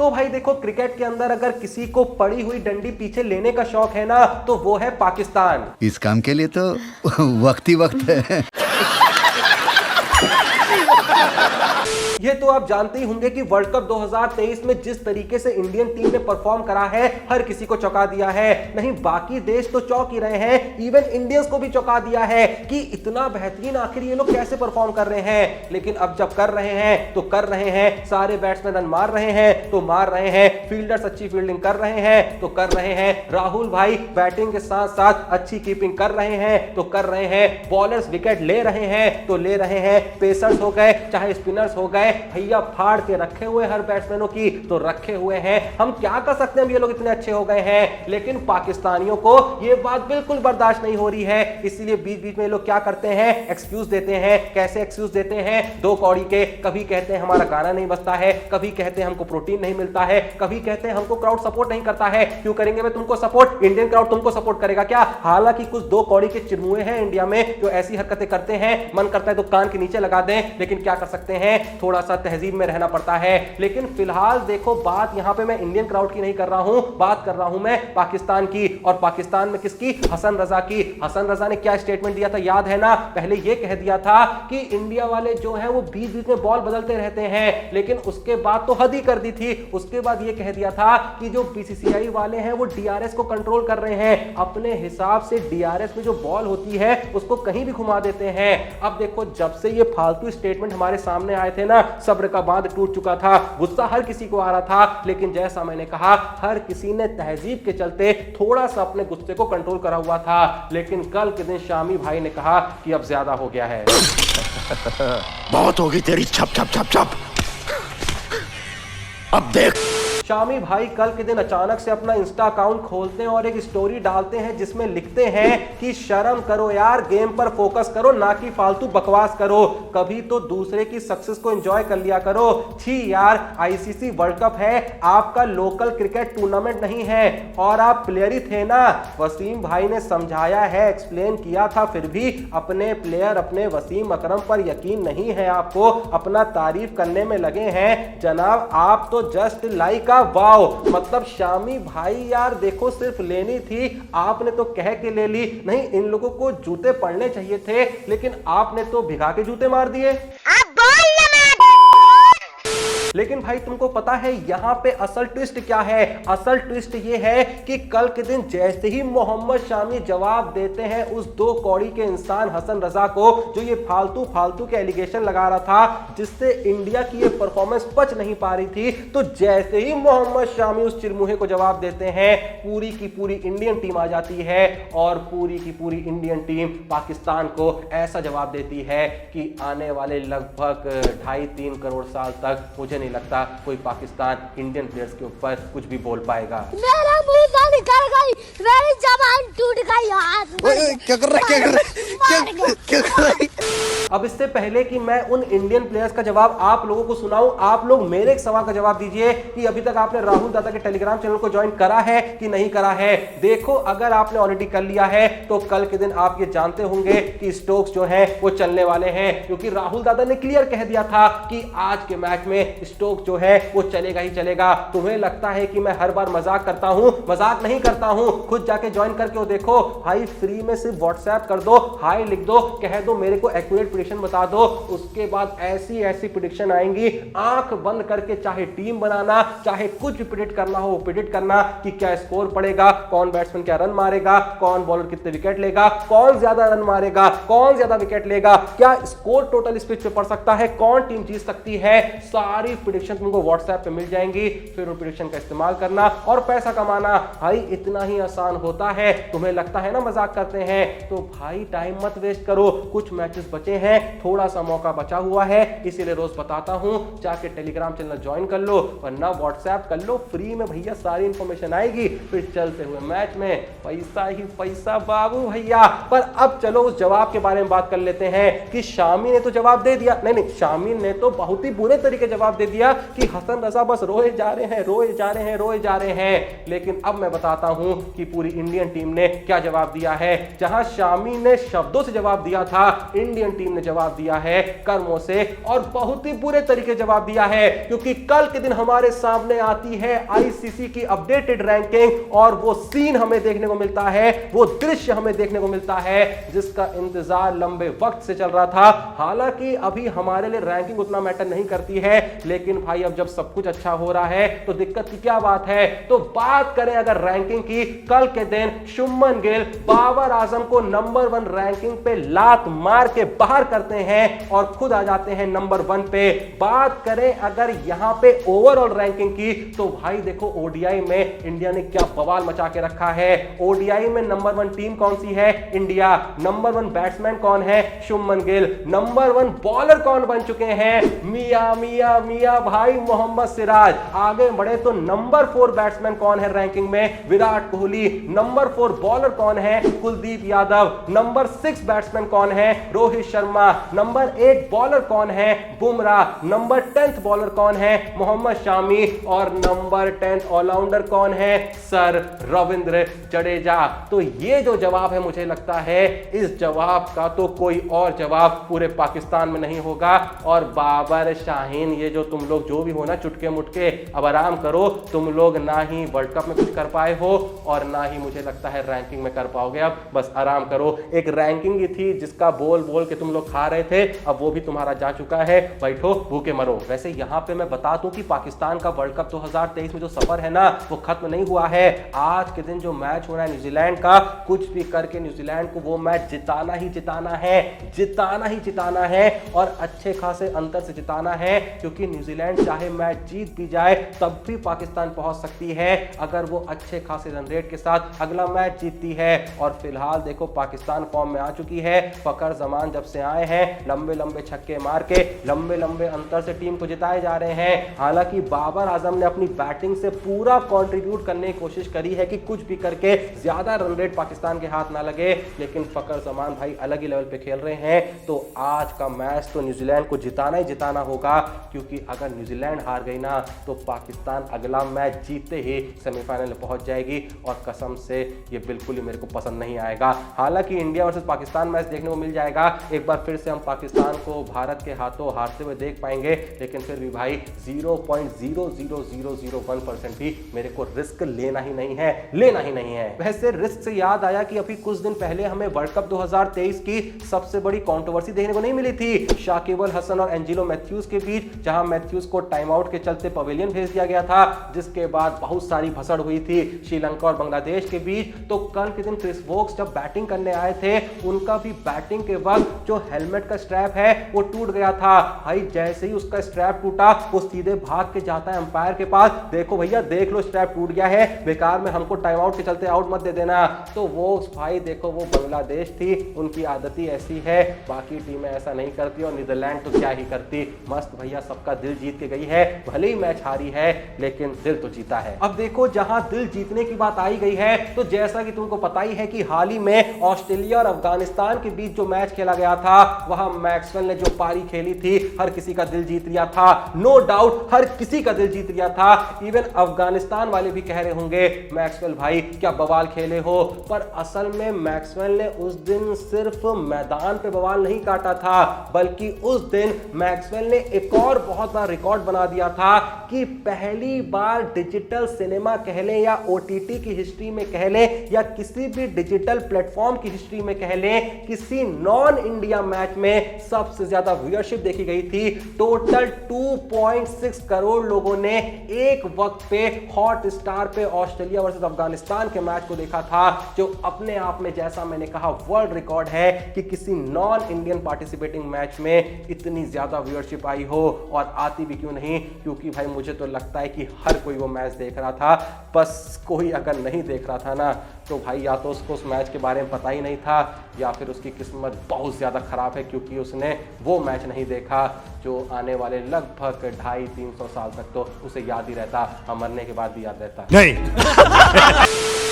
तो भाई देखो, क्रिकेट के अंदर अगर किसी को पड़ी हुई डंडी पीछे लेने का शौक है ना, तो वो है पाकिस्तान। इस काम के लिए तो वक्त ही वक्त है। ये तो आप जानते ही होंगे कि वर्ल्ड कप 2023 में जिस तरीके से इंडियन टीम ने परफॉर्म करा है, हर किसी को चौंका दिया है। नहीं, बाकी देश तो चौंक ही रहे हैं, इवन इंडियंस को भी चौंका दिया है कि इतना बेहतरीन आखिर ये लोग कैसे परफॉर्म कर रहे हैं। लेकिन अब जब कर रहे हैं तो कर रहे हैं, सारे बैट्समैन रन मार रहे हैं तो मार रहे हैं, फील्डर्स अच्छी फील्डिंग कर रहे हैं तो कर रहे हैं, राहुल भाई बैटिंग के साथ साथ अच्छी कीपिंग कर रहे हैं तो कर रहे हैं, बॉलर्स विकेट ले रहे हैं तो ले रहे हैं, पेसर्स हो गए चाहे स्पिनर्स हो गए, भैया फाड़ के रखे हुए हर बैट्समैनों की तो रखे हुए हैं। हम क्या कर सकते हैं, ये लोग इतने अच्छे हो गए हैं। लेकिन पाकिस्तानियों को ये बात बिल्कुल बर्दाश्त नहीं हो रही है, इसीलिए बीच बीच में लोग क्या करते हैं, एक्सक्यूज देते हैं। कैसे एक्सक्यूज देते हैं? दो कौड़ी के। कभी कहते हैं हमारा गाना नहीं बजता है, कभी कहते हैं हमको प्रोटीन नहीं मिलता है, कभी कहते हैं हमको क्राउड सपोर्ट नहीं करता है। क्यों करेंगे वे तुमको सपोर्ट? इंडियन क्राउड तुमको सपोर्ट करेगा क्या? हालांकि कुछ दो कौड़ी के चिरमुए हैं इंडिया में जो ऐसी हरकतें करते हैं, मन करता है तो कान के नीचे लगा दें, लेकिन क्या कर सकते हैं, थोड़ा सा तहजीब में रहना पड़ता है। लेकिन फिलहाल देखो, बात यहां पे मैं इंडियन क्राउड की नहीं कर रहा हूं, बात कर रहा हूं मैं पाकिस्तान की। और पाकिस्तान में किसकी? हसन रजा की। हसन रजा ने क्या स्टेटमेंट दिया था, याद है ना? पहले यह कह दिया था कि इंडिया वाले जो है वो बीच बीच में बॉल बदलते रहते हैं, लेकिन उसके बाद तो हद ही कर दी थी। उसके बाद यह कह दिया था कि जो बीसीसीआई वाले हैं वो डीआरएस को कंट्रोल कर रहे हैं, अपने हिसाब से डीआरएस में जो बॉल होती है उसको कहीं भी घुमा देते हैं। अब देखो, जब से ये फालतू स्टेटमेंट हमारे सामने आए थे ना, सब्र का बांध टूट चुका था, गुस्सा हर किसी को आ रहा था। लेकिन जैसा मैंने कहा, हर किसी ने तहजीब के चलते थोड़ा सा अपने गुस्से को कंट्रोल करा हुआ था। लेकिन कल के दिन शामी भाई ने कहा कि अब ज्यादा हो गया है। बहुत होगी तेरी छप छप छप छप। अब देख। शामी भाई कल के दिन अचानक से अपना इंस्टा अकाउंट खोलते हैं और एक स्टोरी डालते हैं जिसमें लिखते हैं कि शर्म करो यार, गेम पर फोकस करो, ना कि फालतू बकवास करो, कभी तो दूसरे की सक्सेस को एंजॉय कर लिया करो। छी यार, आईसीसी वर्ल्ड कप है, आपका लोकल क्रिकेट टूर्नामेंट नहीं है और आप प्लेयर ही थे ना। वसीम भाई ने समझाया है, एक्सप्लेन किया था, फिर भी अपने प्लेयर अपने वसीम अकरम पर यकीन नहीं है आपको, अपना तारीफ करने में लगे हैं। जनाब आप तो जस्ट लाइक वाओ। मतलब शामी भाई यार देखो, सिर्फ लेनी थी, आपने तो कह के ले ली। नहीं, इन लोगों को जूते पड़ने चाहिए थे, लेकिन आपने तो भिगा के जूते मार दिए। लेकिन भाई तुमको पता है यहां पे असल ट्विस्ट क्या है? असल ट्विस्ट ये है कि कल के दिन जैसे ही मोहम्मद शामी जवाब देते हैं उस दो कौड़ी के इंसान हसन रजा को, जो ये फालतू फालतू के एलिगेशन लगा रहा था जिससे इंडिया की ये परफॉर्मेंस पच नहीं पा रही थी, तो जैसे ही मोहम्मद शामी उस चिरमुहे को जवाब देते हैं, पूरी की पूरी इंडियन टीम आ जाती है और पूरी की पूरी इंडियन टीम पाकिस्तान को ऐसा जवाब देती है कि आने वाले लगभग 2.5-3 करोड़ साल तक मुझे नहीं लगता कोई पाकिस्तान इंडियन प्लेयर्स के ऊपर कुछ भी बोल पाएगा। मेरा मुंह से निकल गई, मेरी जबान टूट गई यार। क्या कर रहा है? क्या कर रहा है? अब इससे पहले कि मैं उन इंडियन प्लेयर्स का जवाब आप लोगों को सुनाऊं, आप लोग मेरे एक सवाल का जवाब दीजिए कि अभी तक आपने राहुल दादा के टेलीग्राम चैनल को ज्वाइन करा है कि नहीं करा है। देखो, अगर आपने ऑलरेडी कर लिया है तो कल के दिन आप ये जानते होंगे कि स्टोक्स जो है वो चलने वाले हैं, क्योंकि राहुल दादा ने क्लियर कह दिया था कि आज के मैच में स्टोक्स जो है वो चलेगा ही चलेगा। तुम्हें लगता है कि मैं हर बार मजाक करता हूं? मजाक नहीं करता हूं, खुद जाके ज्वाइन करके देखो भाई। फ्री में सिर्फ व्हाट्सएप कर दो, हाय लिख दो, कह दो मेरे को एक्यूरेट प्रेडिक्शन बता दो, उसके बाद ऐसी ऐसी प्रेडिक्शन आएंगी, आंख बंद करके चाहे टीम बनाना, चाहे कुछ भी प्रेडिक्ट करना हो प्रेडिक्ट करना कि क्या स्कोर पड़ेगा, कौन बैट्समैन क्या रन मारेगा, कौन बॉलर कितने विकेट लेगा, कौन ज्यादा रन मारेगा, कौन ज्यादा विकेट लेगा, क्या स्कोर टोटल इस पिच पे पड़ सकता है, कौन टीम जीत सकती है। सारी प्रेडिक्शन तुमको व्हाट्सएप पे मिल जाएंगी, फिर उन प्रेडिक्शन का इस्तेमाल करना और पैसा कमाना। भाई इतना ही आसान होता है। तुम्हें लगता है ना मजाक करते हैं, तो भाई टाइम मत वेस्ट करो, कुछ मैचेस बचे हैं, थोड़ा सा मौका बचा हुआ है, इसीलिए रोज बताता हूं जाके टेलीग्राम चैनल ज्वाइन कर लो, वरना व्हाट्सएप कर लो, फ्री में भैया सारी इंफॉर्मेशन आएगी। फिर चलते हुए मैच में पैसा ही पैसा बाबू भैया। पर अब चलो उस जवाब के बारे में बात कर लेते हैं कि शामी ने तो जवाब दे दिया, नहीं शामी ने तो बहुत ही बुरे तरीके जवाब दे दिया कि हसन रजा बस रोए जा रहे हैं, रोए जा रहे हैं, रोए जा रहे हैं। लेकिन अब मैं बताता हूं कि पूरी इंडियन टीम ने क्या जवाब दिया है। जहां शामी ने शब्दों से जवाब दिया था, इंडिया इंडियन टीम ने जवाब दिया है कर्मों से, और बहुत ही बुरे तरीके जवाब दिया है, क्योंकि कल के दिन हमारे सामने आती है आईसीसी की अपडेटेड रैंकिंग, और वो सीन हमें देखने को मिलता है, वो दृश्य हमें देखने को मिलता है जिसका इंतजार लंबे वक्त से चल रहा था। हालांकि अभी हमारे लिए रैंकिंग उतना मैटर नहीं करती है, लेकिन भाई अब जब सब कुछ अच्छा हो रहा है तो दिक्कत की क्या बात है। तो बात करें अगर रैंकिंग की, कल के दिन शुभमन गिल बाबर आजम को नंबर 1 रैंकिंग पे लात मार के बाहर करते हैं और खुद आ जाते हैं नंबर 1 पे। बात करें अगर यहां पे ओवरऑल रैंकिंग की, तो भाई देखो ओडीआई में इंडिया ने क्या बवाल मचा के रखा है। ओडीआई में नंबर 1 टीम कौन सी है? इंडिया। नंबर 1 बैट्समैन कौन है? शुभमन गिल। नंबर 1 बॉलर कौन बन चुके हैं? मियां मियां मियां भाई मोहम्मद सिराज। आगे बढ़े तो नंबर 4 बैट्समैन कौन है रैंकिंग में? विराट कोहली। नंबर 4 बॉलर कौन है? कुलदीप यादव। नंबर 6 बैट्समैन कौन है? रोहित शर्मा। नंबर 8 बॉलर कौन है? बुमराह। नंबर 10th बॉलर कौन है? मोहम्मद शामी। और नंबर 10 ऑलराउंडर कौन है? सर रविंद्र जडेजा। तो ये जो जवाब है, मुझे लगता है इस जवाब का तो कोई और जवाब पूरे पाकिस्तान में नहीं होगा। और बाबर शाहीन, ये जो तुम लोग जो भी हो ना चुटके मुटके, अब आराम करो। तुम लोग ना ही वर्ल्ड कप में कुछ कर पाए हो और ना ही मुझे लगता है रैंकिंग में कर पाओगे। अब बस आराम करो। एक रैंकिंग ही थी जिसका बोल बोल के तुम लोग खा रहे थे, अब वो भी तुम्हारा जा चुका है। बैठो भूखे मरो। वैसे यहां पे मैं बता दूं कि पाकिस्तान का वर्ल्ड कप 2023 में जो सफर है ना, वो खत्म नहीं हुआ है। आज के दिन जो मैच हो रहा है न्यूजीलैंड का, कुछ भी करके न्यूजीलैंड को वो मैच जिताना ही जिताना है, जिताना ही जिताना है, और अच्छे खासे अंतर से जिताना है। क्योंकि न्यूजीलैंड चाहे मैच जीत भी जाए तब भी पाकिस्तान पहुंच सकती है अगर वो अच्छे खासे रन रेट के साथ अगला मैच जीतती है। और फिलहाल देखो पाकिस्तान फॉर्म में आ चुकी है। फकर जमान जब से आए हैं, लंबे लंबे छक्के मार के लंबे लंबे अंतर से टीम को जिताए जा रहे हैं। हालांकि बाबर आजम ने अपनी बैटिंग से पूरा कंट्रीब्यूट करने की कोशिश करी है कि कुछ भी करके ज्यादा रन रेट पाकिस्तान के हाथ ना लगे, लेकिन फकर जमान भाई अलग ही लेवल पे खेल रहे हैं। तो आज का मैच तो न्यूजीलैंड को जिताना ही जिताना होगा, क्योंकि अगर न्यूजीलैंड हार गई ना तो पाकिस्तान अगला मैच जीतते ही सेमीफाइनल में पहुंच जाएगी, और कसम से ये बिल्कुल ही मेरे को पसंद नहीं आएगा। हालांकि इंडिया वर्सेस पाकिस्तान मैच देखने को मिल जाएगा, एक बार फिर से हम पाकिस्तान को भारत के हाथों हारते हुए देख पाएंगे, लेकिन फिर भी भाई 0.00001% भी मेरे को रिस्क लेना ही नहीं है, लेना ही नहीं है। वैसे रिस्क से याद आया कि अभी कुछ दिन पहले हमें वर्ल्ड कप 2023 की सबसे बड़ी कंट्रोवर्सी देखने को नहीं मिली थी शाकिब अल हसन और एंजिलो मैथ्यूज के बीच, जहां मैथ्यूज को टाइम आउट के चलते पवेलियन भेज दिया गया था, जिसके बाद बहुत सारी भसड़ हुई थी श्रीलंका और बांग्लादेश के बीच। तो कल के दिन क्रिस वोक्स जब बैटिंग करने आए थे, उनका भी बैटिंग के वक्त जो हेलमेट का स्ट्रैप है वो टूट गया था। भाई जैसे ही उसका स्ट्रैप टूटा, वो सीधे भाग के जाता है अंपायर के पास, देखो भैया देख लो स्ट्रैप टूट गया है, बेकार में हमको टाइम आउट के चलते आउट मत दे देना। तो वो भाई देखो वो बांग्लादेश थी, उनकी आदत ही ऐसी है, बाकी टीमें ऐसा नहीं करती, और नीदरलैंड तो क्या ही करती, मस्त भैया सबका दिल जीत के गई है। भले ही मैच हारी है लेकिन दिल तो जीता है। अब देखो जहां दिल जीतने की बात आई गई है, तो जैसा कि तुमको पता ही है कि हाल ही में ऑस्ट्रेलिया और अफगानिस्तान के बीच जो मैच खेला गया था, वहां मैक्सवेल ने जो पारी खेली थी, हर किसी का दिल जीत लिया था। नो डाउट हर किसी का दिल जीत लिया था। इवन अफगानिस्तान वाले भी कह रहे होंगे मैक्सवेल भाई क्या बवाल खेले हो, पर असल में मैक्सवेल ने उस दिन सिर्फ मैदान पे बवाल नहीं काटा था, बल्कि उस दिन मैक्सवेल ने एक और बहुत बड़ा रिकॉर्ड बना दिया था कि पहली बार डिजिटल सिनेमा कह लें या ओटीटी की हिस्ट्री में कह लें या किसी भी डिजिटल प्लेटफॉर्म की हिस्ट्री में कह लें, किसी नॉन इंडिया मैच में सबसे ज्यादा व्यूअरशिप देखी गई थी। टोटल 2.6 करोड़ लोगों ने एक वक्त पे हॉट स्टार पे ऑस्ट्रेलिया वर्सेस अफगानिस्तान के मैच को देखा था, जो अपने आप में जैसा मैंने कहा वर्ल्ड रिकॉर्ड है कि किसी नॉन इंडियन पार्टिसिपेटिंग मैच में इतनी ज्यादा व्यूअरशिप आई हो। और आती भी क्यों नहीं, क्योंकि भाई मुझे तो लगता है कि हर कोई वो मैच देख रहा था। बस कोई अगर नहीं देख रहा था ना, तो भाई या तो उसको उस मैच के बारे में पता ही नहीं था, या फिर उसकी किस्मत बहुत ज़्यादा ख़राब है, क्योंकि उसने वो मैच नहीं देखा जो आने वाले लगभग 250-300 साल तक तो उसे याद ही रहता, हम मरने के बाद भी याद रहता नहीं।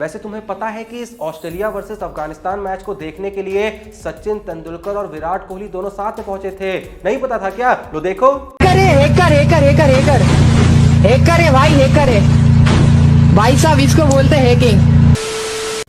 वैसे तुम्हें पता है कि इस ऑस्ट्रेलिया वर्सेस अफगानिस्तान मैच को देखने के लिए सचिन तेंदुलकर और विराट कोहली दोनों साथ में पहुंचे थे, नहीं पता था क्या? लो देखो, हैकर है भाई, हैकर है भाई साहब, इसको बोलते हैं हैकिंग।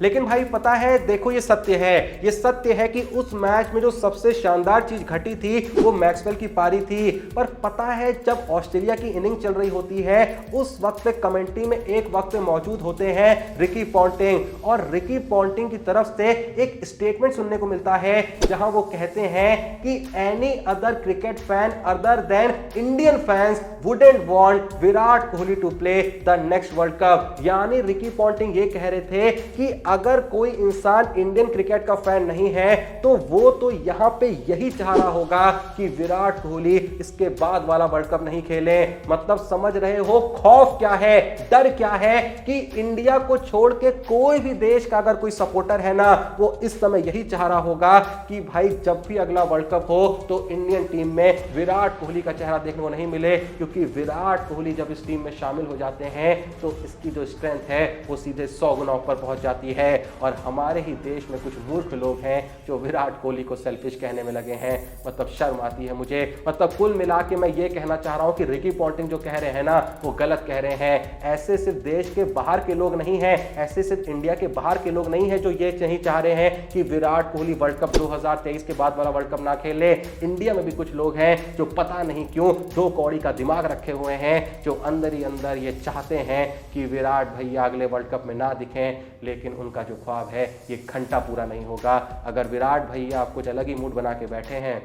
लेकिन भाई पता है, देखो ये सत्य है कि उस मैच में जो सबसे शानदार चीज घटी थी वो मैक्सवेल की पारी थी। पर पता है, जब ऑस्ट्रेलिया की इनिंग चल रही होती है उस वक्त पे कमेंट्री में एक वक्त पे मौजूद होते हैं रिकी पॉन्टिंग, और रिकी पॉन्टिंग की तरफ से एक स्टेटमेंट सुनने को मिलता है जहां वो कहते हैं कि any other cricket fan other than Indian fans wouldn't want Virat Kohli to play the next world cup. यानी रिकी पॉन्टिंग ये कह रहे थे कि अगर कोई इंसान इंडियन क्रिकेट का फैन नहीं है तो वो तो यहां पे यही चाह रहा होगा कि विराट कोहली इसके बाद वाला वर्ल्ड कप नहीं खेले। मतलब समझ रहे हो खौफ क्या है, डर क्या है कि इंडिया को छोड़ के कोई भी देश का अगर कोई सपोर्टर है ना, वो इस समय यही चाह रहा होगा कि भाई जब भी अगला वर्ल्ड कप हो तो इंडियन टीम में विराट कोहली का चेहरा देखने को नहीं मिले, क्योंकि विराट कोहली जब इस टीम में शामिल हो जाते हैं तो इसकी जो स्ट्रेंथ है वो सीधे 100 गुना ऊपर पहुंच जाती है। और हमारे ही देश में कुछ मूर्ख लोग हैं जो विराट कोहली को सेल्फिश कहने में लगे हैं। मतलब शर्म आती है मुझे। मतलब कुल मिला के मैं ये कहना चाह रहा हूं कि रिकी पॉन्टिंग जो कह रहे हैं ना वो गलत कह रहे हैं। ऐसे सिर्फ देश के बाहर के लोग नहीं हैं, ऐसे सिर्फ इंडिया के बाहर के लोग नहीं हैं जो ये नहीं चाह रहे हैं कि विराट कोहली वर्ल्ड कप 2023 के बाद वाला वर्ल्ड कप ना खेले। इंडिया में भी कुछ लोग हैं जो पता नहीं क्यों 2 कौड़ी का दिमाग रखे हुए हैं, जो अंदर ही अंदर ये चाहते हैं कि विराट भैया अगले वर्ल्ड कप में ना दिखें। लेकिन उनका जो ख्वाब है ये घंटा पूरा नहीं होगा। अगर विराट भैया आप कुछ अलग ही मूड बना के बैठे हैं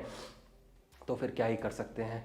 तो फिर क्या ही कर सकते हैं।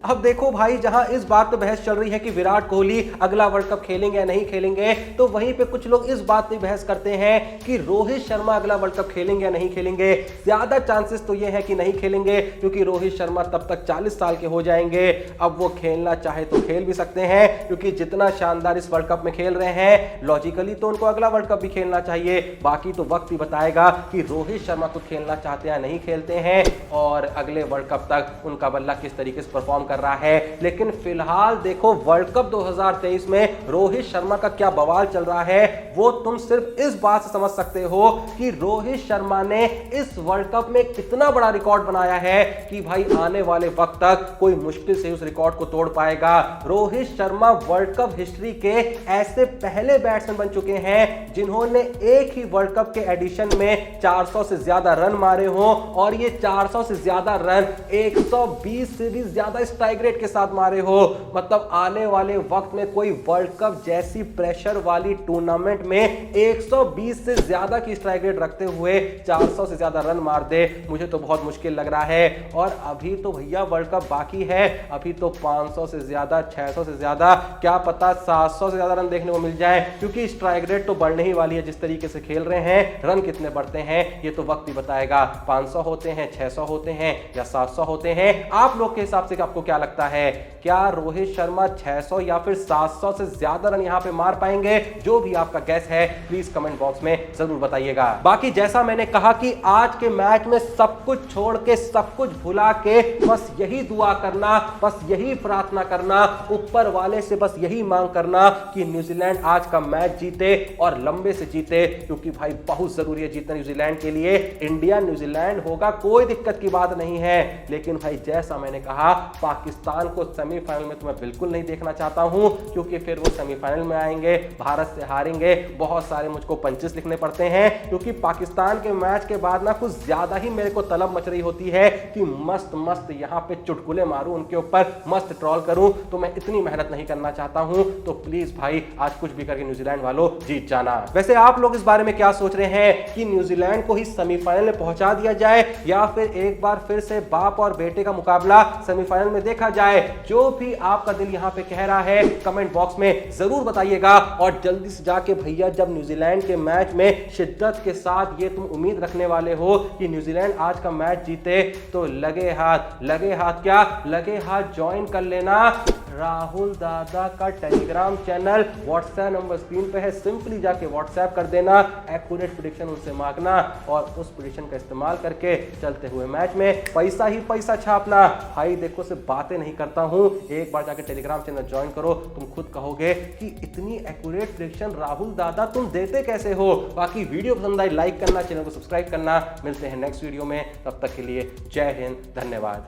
अब देखो भाई, जहां इस बात पे बहस चल रही है कि विराट कोहली अगला वर्ल्ड कप खेलेंगे या नहीं खेलेंगे, तो वहीं पे कुछ लोग इस बात पे बहस करते हैं कि रोहित शर्मा अगला वर्ल्ड कप खेलेंगे या नहीं खेलेंगे। ज्यादा चांसेस तो ये है कि नहीं खेलेंगे, क्योंकि रोहित शर्मा तब तक 40 साल के हो जाएंगे। अब वो खेलना चाहे तो खेल भी सकते हैं, क्योंकि जितना शानदार इस वर्ल्ड कप में खेल रहे हैं लॉजिकली तो उनको अगला वर्ल्ड कप भी खेलना चाहिए। बाकी तो वक्त ही बताएगा कि रोहित शर्मा को खेलना चाहते हैं नहीं खेलते हैं, और अगले वर्ल्ड कप तक उनका बल्ला किस तरीके से परफॉर्म कर रहा है। लेकिन फिलहाल देखो, वर्ल्ड कप 2023 में रोहित शर्मा का क्या बवाल चल रहा है वो तुम सिर्फ इस बात से समझ सकते हो कि रोहित शर्मा ने इस वर्ल्ड कप में कितना बड़ा रिकॉर्ड बनाया है कि भाई आने वाले वक्त तक कोई मुश्किल से उस रिकॉर्ड को तोड़ पाएगा। Rohit Sharma world cup history के ऐसे पहले बैट्समैन बन चुके हैं जिन्होंने एक ही वर्ल्ड कप के एडिशन में 400 से ज्यादा रन मारे हो, और ये 400 से ज्यादा रन 120 से भी ज्यादा स्ट्राइक रेट के साथ मारे हो। मतलब आने वाले वक्त में कोई वर्ल्ड कप जैसी प्रेशर वाली टूर्नामेंट में 120 से ज्यादा की स्ट्राइक रेट रखते हुए 400 से ज्यादा रन मार दे, मुझे तो बहुत मुश्किल लग रहा है। और अभी तो भैया वर्ल्ड कप बाकी है, अभी तो 500 से ज्यादा, 600 से ज्यादा, क्या पता 700 से ज्यादा रन देखने को मिल जाए, क्योंकि स्ट्राइक रेट तो बढ़ने ही वाली है। जिस तरीके से खेल रहे हैं, रन कितने बढ़ते हैं ये तो वक्त ही बताएगा। 500 होते हैं, 600 होते हैं या 700 होते हैं। आप लोग के हिसाब से आपको क्या लगता है, क्या रोहित शर्मा 600 या फिर 700 से ज्यादा रन यहां पे मार पाएंगे? जो भी आपका गैस है प्लीज कमेंट बॉक्स में जरूर बताइएगा। बाकी जैसा मैंने कहा कि आज के मैच में सब कुछ छोड़ के, सब कुछ भुला के बस यही दुआ करना, बस यही प्रार्थना करना, ऊपर वाले से बस यही मांग करना कि न्यूजीलैंड आज का मैच जीते और लंबे से जीते, क्योंकि भाई बहुत जरूरी है जीतना न्यूजीलैंड के लिए। इंडिया न्यूजीलैंड होगा, कोई दिक्कत की बात नहीं है, लेकिन भाई जैसा मैंने कहा पाकिस्तान को सेमीफाइनल में तो मैं बिल्कुल नहीं देखना चाहता हूं, क्योंकि फिर वो सेमीफाइनल में आएंगे, भारत से हारेंगे, बहुत सारे मुझको पंचेस लिखने पड़ते हैं। क्योंकि पाकिस्तान के मैच के बाद ना कुछ ज्यादा ही मेरे को तलब मच रही होती है कि मस्त मस्त यहां पे चुटकुले मारूं उनके ऊपर, मस्त ट्रोल करूं, तो मैं इतनी मेहनत नहीं करना चाहता हूं। तो प्लीज भाई आज कुछ भी करके न्यूजीलैंड वालों जीत जाना। वैसे आप लोग इस बारे में क्या सोच रहे हैं कि न्यूजीलैंड को ही सेमीफाइनल में पहुंचा दिया जाए, या फिर एक बार फिर से बाप और बेटे का मुकाबला सेमीफाइनल में देखा जाए? जो भी आपका दिल यहां पे कह रहा है कमेंट बॉक्स में जरूर बताइएगा। और जल्दी से जाके भैया जब न्यूजीलैंड के मैच में शिद्दत के साथ ये तुम उम्मीद रखने वाले हो कि न्यूजीलैंड आज का मैच जीते, तो लगे हाथ क्या लगे हाथ ज्वाइन कर लेना राहुल दादा का Telegram channel. WhatsApp number screen पे है, सिंपली जाके व्हाट्सएप कर देना, एक्यूरेट प्रेडिक्शन उनसे मांगना और उस प्रेडिक्शन का इस्तेमाल करके चलते हुए मैच में पैसा ही पैसा छापना। भाई देखो सिर्फ बातें नहीं करता हूं, एक बार जाके टेलीग्राम चैनल ज्वाइन करो, तुम खुद कहोगे कि इतनी एक्यूरेट प्रेडिक्शन राहुल दादा तुम देते कैसे हो। बाकी वीडियो पसंद आई लाइक करना, चैनल को सब्सक्राइब करना। मिलते हैं नेक्स्ट वीडियो में, तब तक के लिए जय हिंद, धन्यवाद।